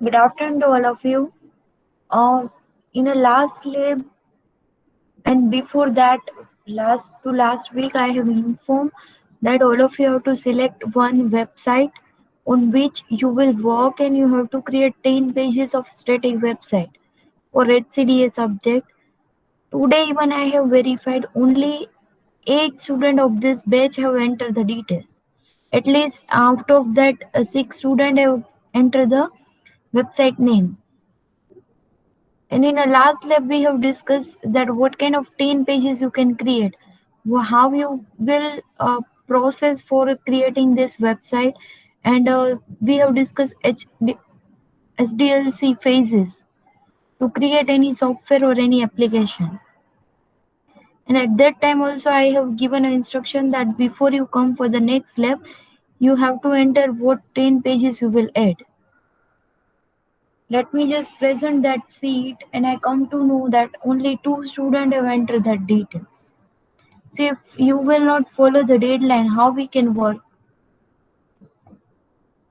Good afternoon to all of you. Uh, in a last lab and before that, last week, I have informed that all of you have to select one website on which you will work, and you have to create 10 pages of static website for HCDA subject. Today, even I have verified only 8 students of this batch have entered the details. At least out of that, 6 students have entered the website name. And in a last lab, we have discussed that what kind of 10 pages you can create, how you will process for creating this website, and we have discussed SDLC phases to create any software or any application. And at that time also, I have given an instruction that before you come for the next lab, you have to enter what 10 pages you will add. Let me just present that sheet, and I come to know that only 2 students have entered that details. See, if you will not follow the deadline, how we can work?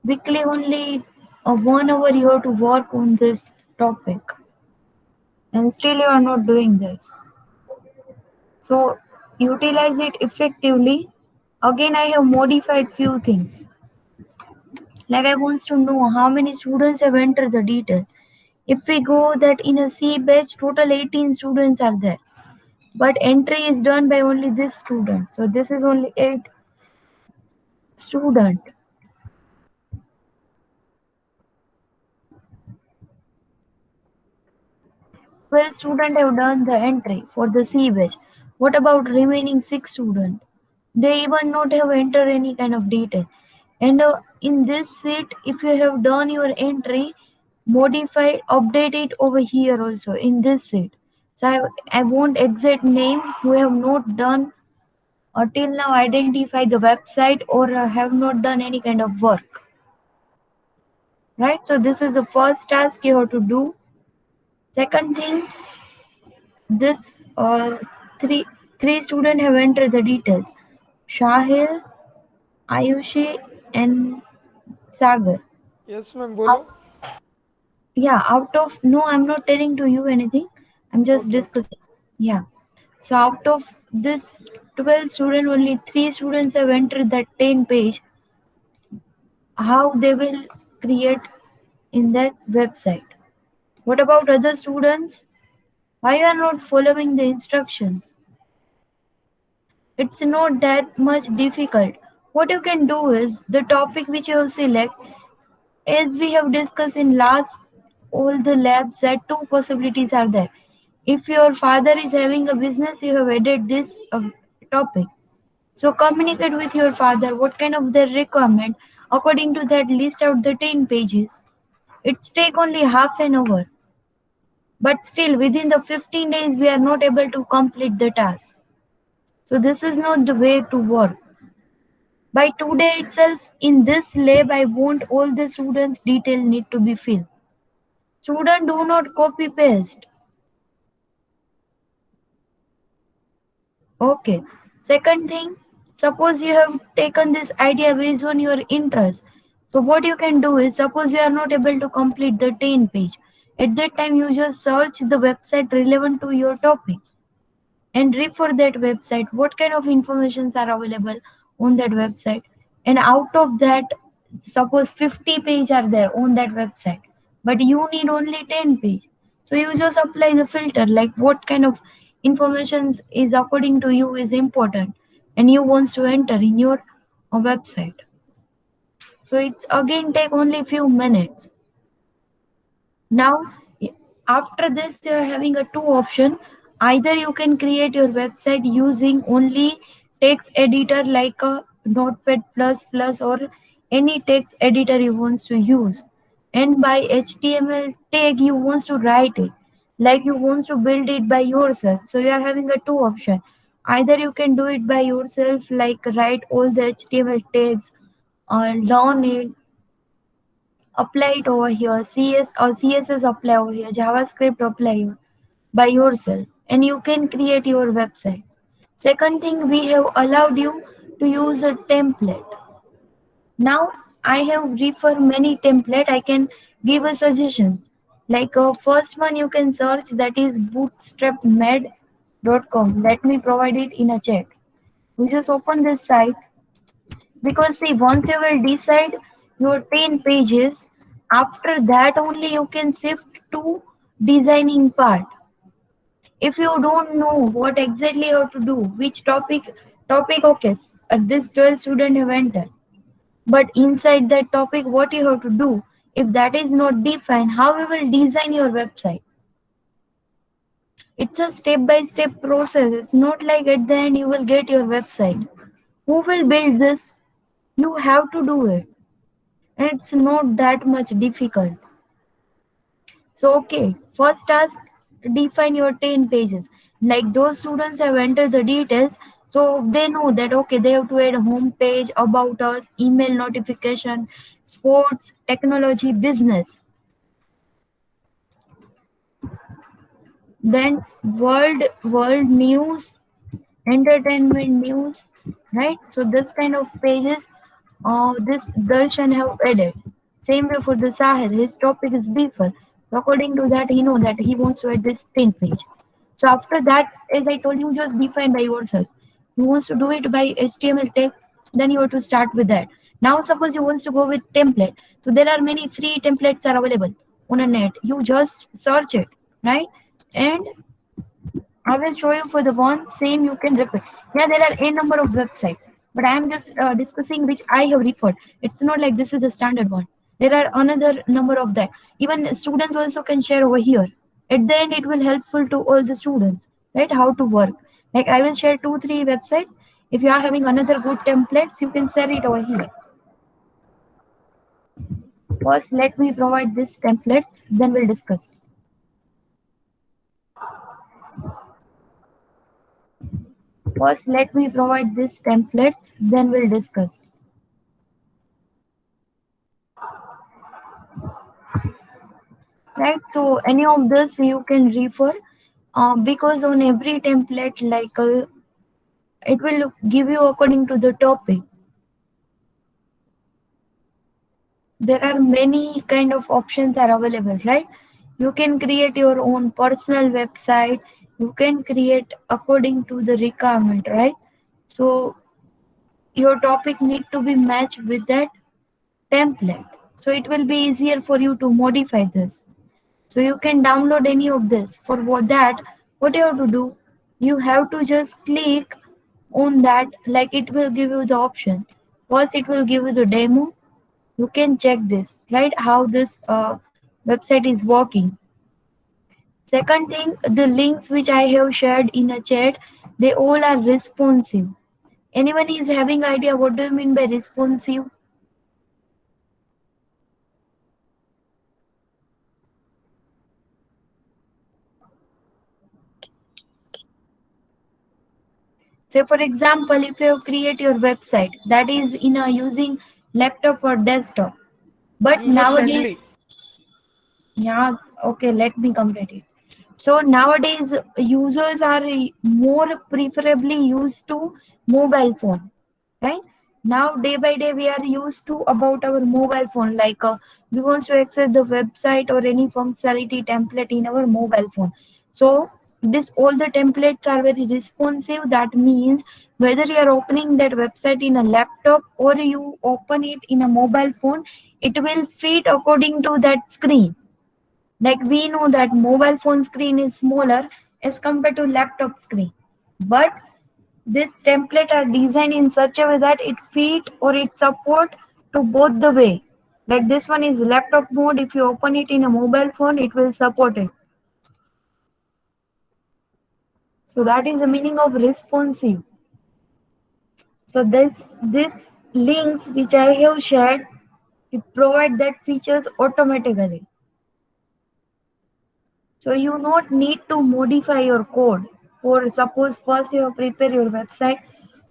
Weekly only 1 hour you have to work on this topic, and still you are not doing this. So utilize it effectively. Again, I have modified few things. Like I want to know how many students have entered the details. If we go that in a C batch, total 18 students are there. But entry is done by only this student. So this is only 8 student. 12 student have done the entry for the C batch. What about remaining 6 student? They even not have entered any kind of detail. And in this sheet, if you have done your entry, modify, update it over here also in this sheet. So I want exact name who have not done or till now identify the website or have not done any kind of work. Right? So this is the first task you have to do. Second thing, this three students have entered the details. Shahil, Ayushi, and Sagar. Yes, ma'am, bolo. Yeah, out of no, I'm not telling to you anything. I'm just Okay, okay. discussing. Yeah. So out of this 12 students, only 3 students have entered that 10 page. How they will create in that website. What about other students? Why you are not following the instructions? It's not that much difficult. What you can do is the topic which you have select, as we have discussed in last all the labs, that two possibilities are there. If your father is having a business, you have added this topic. So communicate with your father what kind of their requirement. According to that, list out the 10 pages. It's take only half an hour. But still, within the 15 days, we are not able to complete the task. So this is not the way to work. By today itself, in this lab, I want all the students' detail need to be filled. Student, do not copy paste. Okay. Second thing, suppose you have taken this idea based on your interest. So what you can do is, suppose you are not able to complete the 10 page. At that time, you just search the website relevant to your topic and refer that website. What kind of informations are available on that website? And out of that, suppose 50 page are there on that website, but you need only 10 page. So you just apply the filter, like what kind of information is according to you is important and you wants to enter in your website. So it's again take only few minutes. Now, after this, you are having a two option. Either you can create your website using only text editor like a Notepad plus plus or any text editor you want to use, and by HTML tag you want to write it, like you want to build it by yourself. So you are having a two option. Either you can do it by yourself, like write all the HTML tags or learn it, apply it over here, CS or CSS apply over here, JavaScript apply here by yourself, and you can create your website. Second thing, we have allowed you to use a template. Now I have refer many template. I can give us suggestions. Like first one you can search, that is bootstrapmed.com. Let me provide it in a chat. You just open this site, because see, once you will decide your 10 pages, after that only you can shift to designing part. If you don't know what exactly you have to do, which topic, okay, this 12 student have entered, but inside that topic what you have to do, if that is not defined, how you will design your website? It's a step by step process. It's not like at the end you will get your website. Who will build this? You have to do it, and it's not that much difficult. So, okay, first task, define your 10 pages. Like those students have entered the details, so they know that okay, they have to add home page, about us, email notification, sports, technology, business. Then world news, entertainment news, right? So this kind of pages, this Darshan have added. Same way for the Sahil, his topic is different. So according to that, he know that he wants to add this 10 page. So after that, as I told you, just define by yourself. You wants to do it by HTML tag, then you have to start with that. Now suppose you wants to go with template. So there are many free templates are available on the net. You just search it, right? And I will show you for the one, same you can repeat. Yeah, there are a number of websites, but I am just discussing which I have referred. It's not like this is a standard one. There are another number of that. Even students also can share over here. At the end, it will helpful to all the students, right? How to work. Like I will share 2, 3 websites. If you are having another good templates, you can share it over here. First, let me provide this templates, then we'll discuss. First, let me provide this templates, then we'll discuss. Right, so any of this you can refer, because on every template, like it will give you according to the topic. There are many kind of options are available, right? You can create your own personal website, you can create according to the requirement, right? So your topic need to be matched with that template, so it will be easier for you to modify this. So you can download any of this. For what you have to do, you have to just click on that, like it will give you the option. First, it will give you the demo. You can check this, right? How this website is working. Second thing, the links which I have shared in a chat, they all are responsive. Anyone is having idea what do you mean by responsive? Say for example, if you create your website that is in a using laptop or desktop, but User nowadays, friendly. yeah, okay, let me complete it. So nowadays users are more preferably used to mobile phone, right? Now day by day we are used to about our mobile phone, like we want to access the website or any functionality template in our mobile phone. So this all the templates are very responsive. That means whether you are opening that website in a laptop or you open it in a mobile phone, it will fit according to that screen. Like we know that mobile phone screen is smaller as compared to laptop screen, but this template are designed in such a way that it fit or it support to both the way. Like this one is laptop mode. If you open it in a mobile phone, it will support it. So that is the meaning of responsive. So this links which I have shared, it provide that features automatically. So you not need to modify your code. For suppose first you prepare your website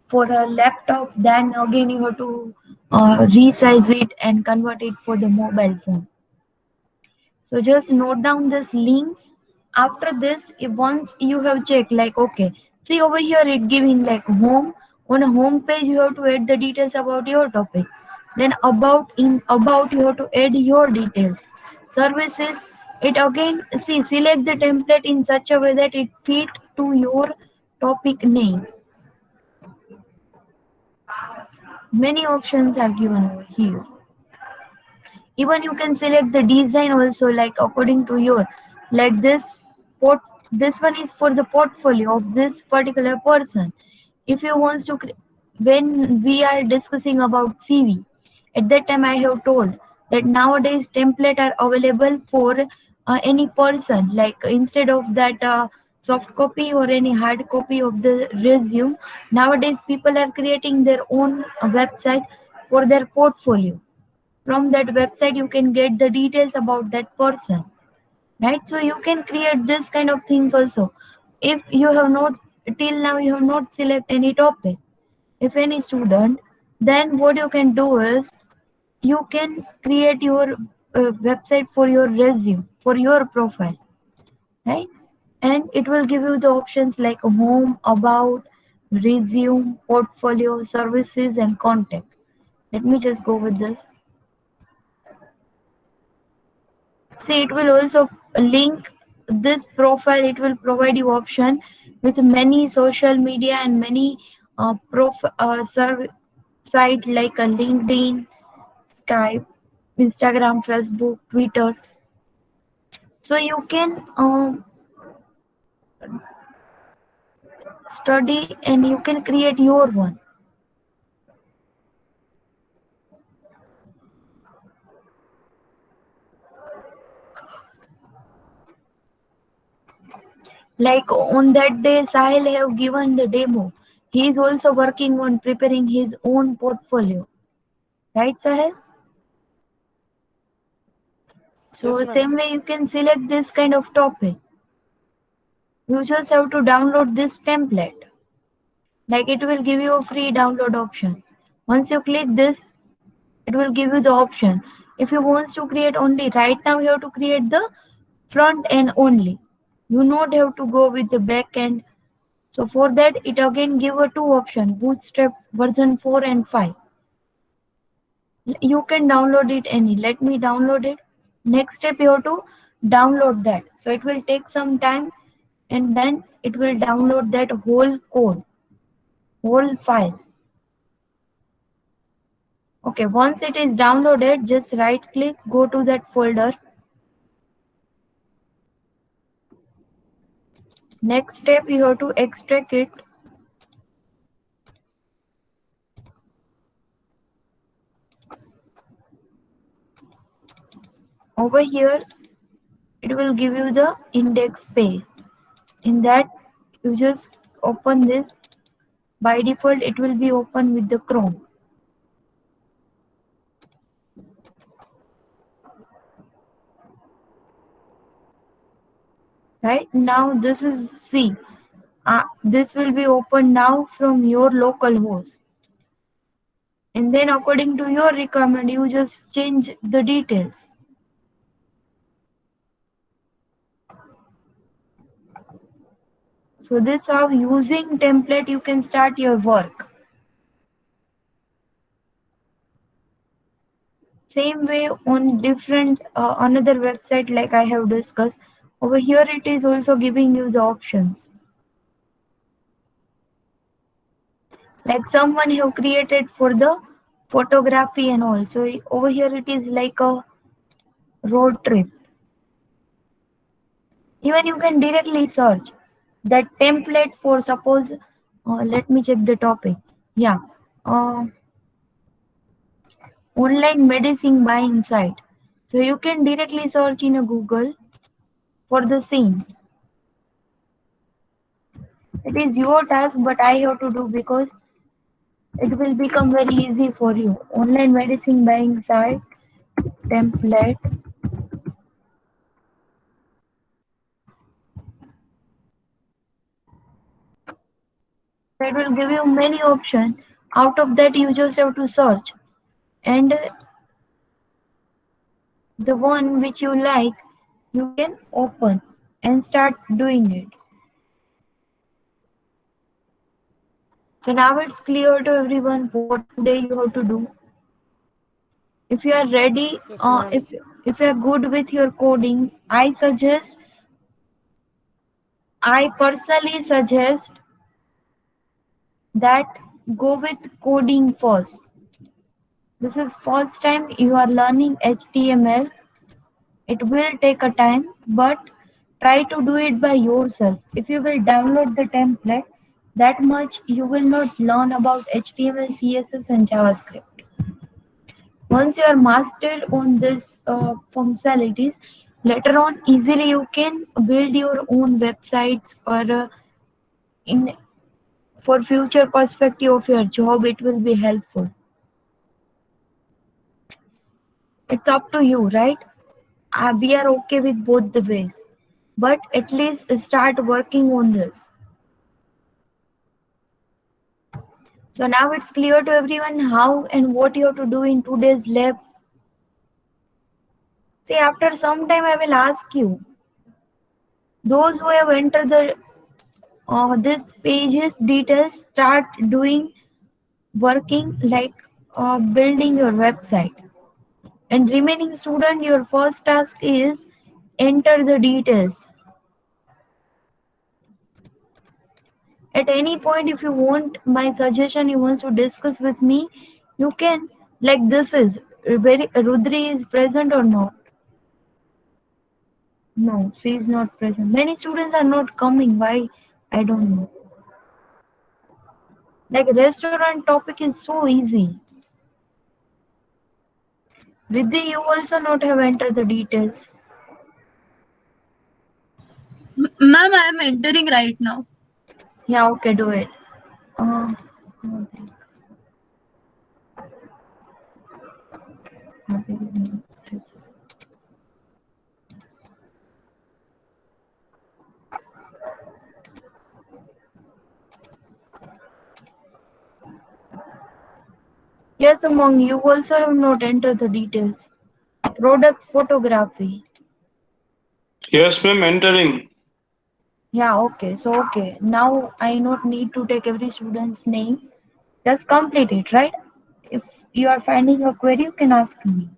for a laptop, then again you have to resize it and convert it for the mobile phone. So just note down these links. After this, if once you have checked, like okay, see over here it giving like home. On a home page you have to add the details about your topic. Then about, in about you have to add your details. Services, it again, see, select the template in such a way that it fit to your topic name. Many options are given over here. Even you can select the design also, like according to your, like port this one is for the portfolio of this particular person. If you want to when we are discussing about CV, at that time I have told that nowadays template are available for any person, like instead of that soft copy or any hard copy of the resume, nowadays people are creating their own website for their portfolio. From that website you can get the details about that person, right? So you can create this kind of things also. If you have not, till now you have not select any topic, if any student, then what you can do is you can create your website for your resume, for your profile, right? And it will give you the options like home, about, resume, portfolio, services, and contact. Let me just go with this. See, it will also link this profile. It will provide you option with many social media and many site like a LinkedIn, Skype, Instagram, Facebook, Twitter. So you can study and you can create your one. Like on that day, Sahil have given the demo. He is also working on preparing his own portfolio. Right, Sahil? So Yes, ma'am. same way you can select this kind of topic. You just have to download this template. Like it will give you a free download option. Once you click this, it will give you the option. If you want to create only, right now you have to create the front end only. You not have to go with the back end. So for that, it again give a two option, Bootstrap version 4 and 5. You can download it any. Let me download it. Next step, you have to download that. So it will take some time and then it will download that whole code, whole file. Okay, once it is downloaded, just right click, go to that folder. Next step, you have to extract it. Over here, it will give you the index page. In that, you just open this. By default, it will be open with the Chrome. Right now, this is C. This will be open now from your local host. And then according to your requirement, you just change the details. So this how using template you can start your work. Same way on different another website like I have discussed. Over here it is also giving you the options. Like someone have created for the photography and all. So over here it is like a road trip. Even you can directly search that template for suppose let me check the topic. Yeah. Uh, online medicine buying site. So you can directly search in a Google for the same. It is your task, but I have to do because it will become very easy for you. Online medicine buying site template. It will give you many options. Out of that, you just have to search, and the one which you like, you can open and start doing it. So now it's clear to everyone what today you have to do. If you are ready, Yes, ma'am. if you are good with your coding, I personally suggest that go with coding first. This is first time you are learning HTML. It will take a time, but try to do it by yourself. If you will download the template, that much you will not learn about HTML, CSS, and JavaScript. Once you are mastered on this functionalities, later on easily you can build your own websites, or in for future perspective of your job it will be helpful. It's up to you, right? We are okay with both the ways, but at least start working on this. So now it's clear to everyone how and what you have to do in today's lab. See, after some time I will ask you, those who have entered the this page's details, start doing working like building your website. And remaining student, your first task is enter the details. At any point, if you want my suggestion, you want to discuss with me, you can. Like this is very Rudri is present or not? No, she is not present. Many students are not coming. Why? I don't know. Like restaurant topic is so easy. Riddhi, you also not have entered the details. Ma'am, I am entering right now. Yeah, okay, do it. Uh, yes, Umang, you also have not entered the details. Product photography. Yes, ma'am, entering. Yeah, okay. So, okay. Now I not need to take every student's name. Just complete it, right? If you are finding a query, you can ask me.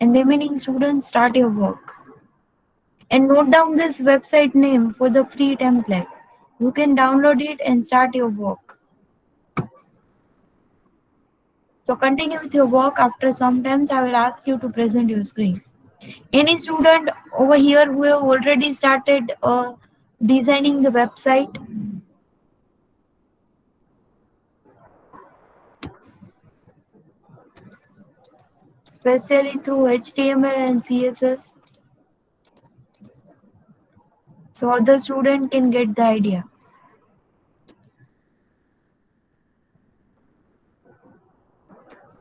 And remaining students, start your work. And note down this website name for the free template. You can download it and start your work. So continue with your work. After some times, I will ask you to present your screen. Any student over here who have already started designing the website? Especially through HTML and CSS, so other student can get the idea.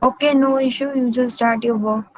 Okay, no issue, you just start your work.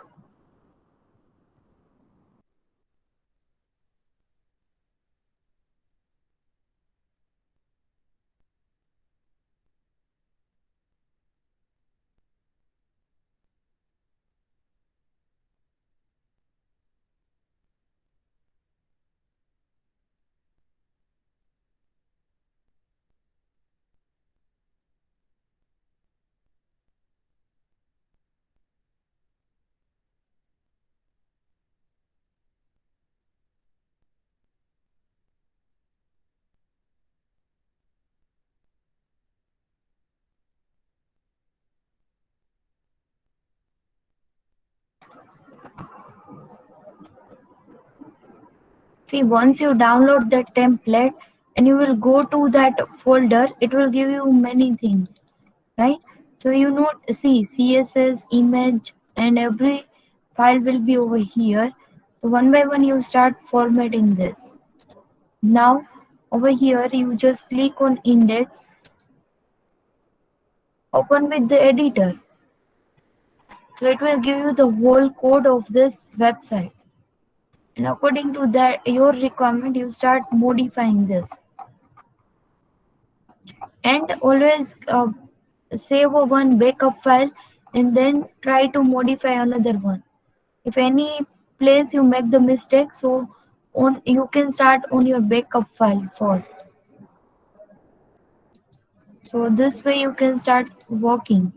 See, once you download that template and you will go to that folder, it will give you many things, right? So you know, see, CSS, image, and every file will be over here. So one by one, you start formatting this. Now, over here, you just click on index, open with the editor. So it will give you the whole code of this website. And according to that, your requirement, you start modifying this. And always save a one backup file and then try to modify another one. If any place you make the mistake, so on you can start on your backup file first. So this way you can start working.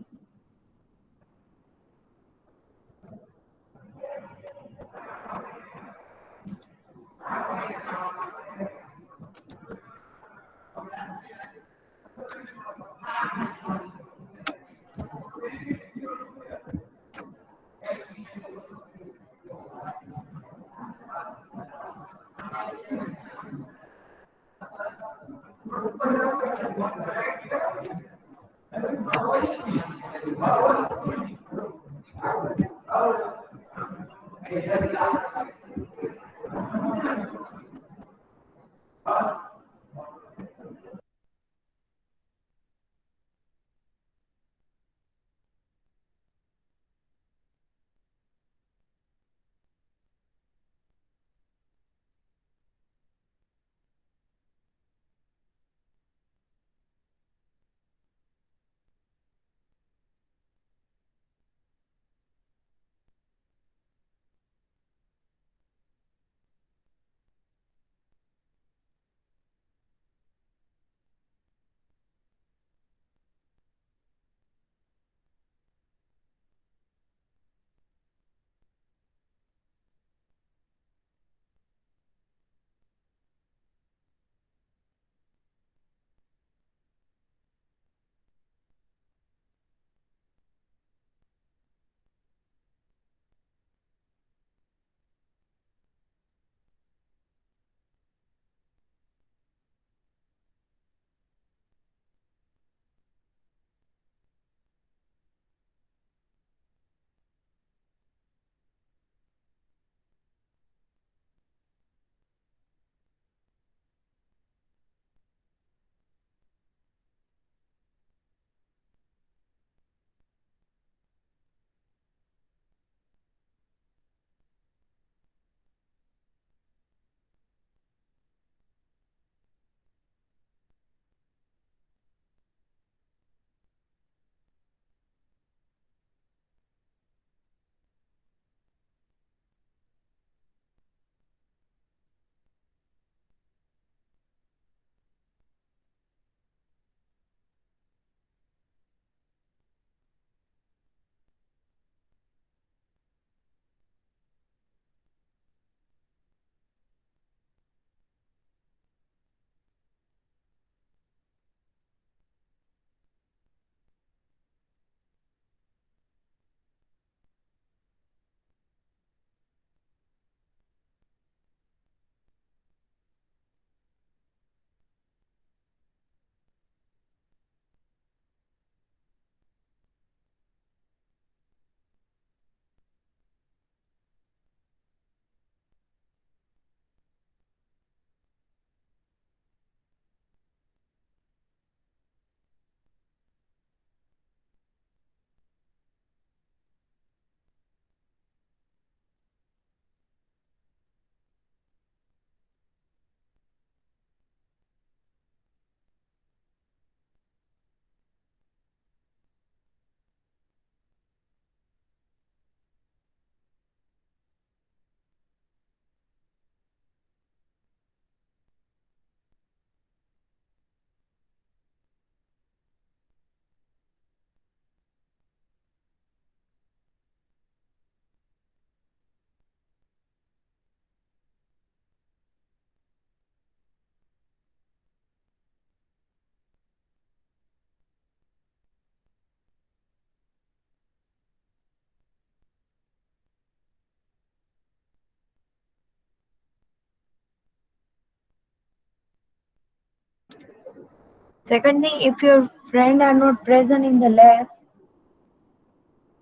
Second thing, if your friend are not present in the lab,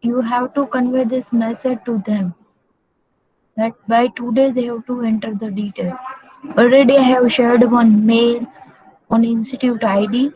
you have to convey this message to them that by today they have to enter the details. Already I have shared one mail on Institute ID